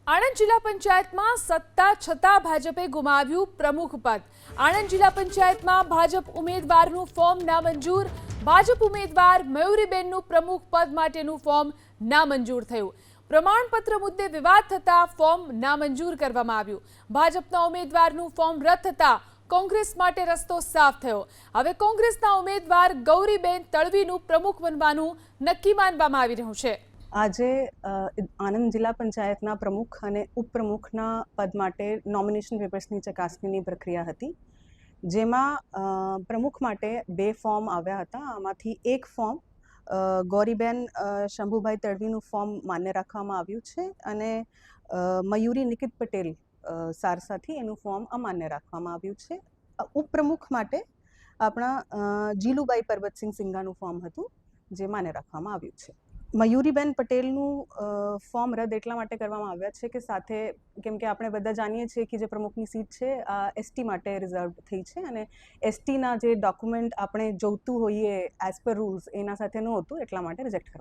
આણંદ જિલ્લા પંચાયતમાં સત્તા છતાં ભાજપે ગુમાવ્યું પ્રમુખ પદ. આણંદ જિલ્લા પંચાયતમાં ભાજપ ઉમેદવારનું ફોર્મ નામંજૂર. ભાજપ ઉમેદવાર મયુરીબેનનું પ્રમુખ પદ માટેનું ફોર્મ નામંજૂર થયું. પ્રમાણપત્ર મુદ્દે વિવાદ થતા ફોર્મ નામંજૂર કરવામાં આવ્યું. ભાજપના ઉમેદવારનું ફોર્મ રદ થતા કોંગ્રેસ માટે રસ્તો સાફ થયો. હવે કોંગ્રેસના ઉમેદવાર ગૌરીબેન તડવીનું પ્રમુખ બનવાનું નક્કી માનવામાં આવી રહ્યું છે. આજે આણંદ જિલ્લા પંચાયતના પ્રમુખ અને ઉપપ્રમુખના પદ માટે નોમિનેશન પેપર્સની ચકાસણીની પ્રક્રિયા હતી, જેમાં પ્રમુખ માટે 2 ફોર્મ આવ્યા હતા. આમાંથી એક ફોર્મ ગૌરીબેન શંભુભાઈ તડવીનું ફોર્મ માન્ય રાખવામાં આવ્યું છે અને મયુરી નિકિત પટેલ સારસાથી એનું ફોર્મ અમાન્ય રાખવામાં આવ્યું છે. ઉપપ્રમુખ માટે આપણા જીલુબાઈ પરબતસિંહ સિંઘાનું ફોર્મ હતું, જે માન્ય રાખવામાં આવ્યું છે. મયુરીબેન પટેલનું ફોર્મ રદ એટલા માટે કરવામાં આવ્યા છે કે સાથે, કેમ કે આપણે બધા જાણીએ છીએ કે જે પ્રમુખની સીટ છે આ એસટી માટે રિઝર્વ થઈ છે અને એસટીના જે ડોક્યુમેન્ટ આપણે જોઈતું હોઈએ એઝ પર રૂલ્સ એના સાથે નહોતું, એટલા માટે રિજેક્ટ કરવામાં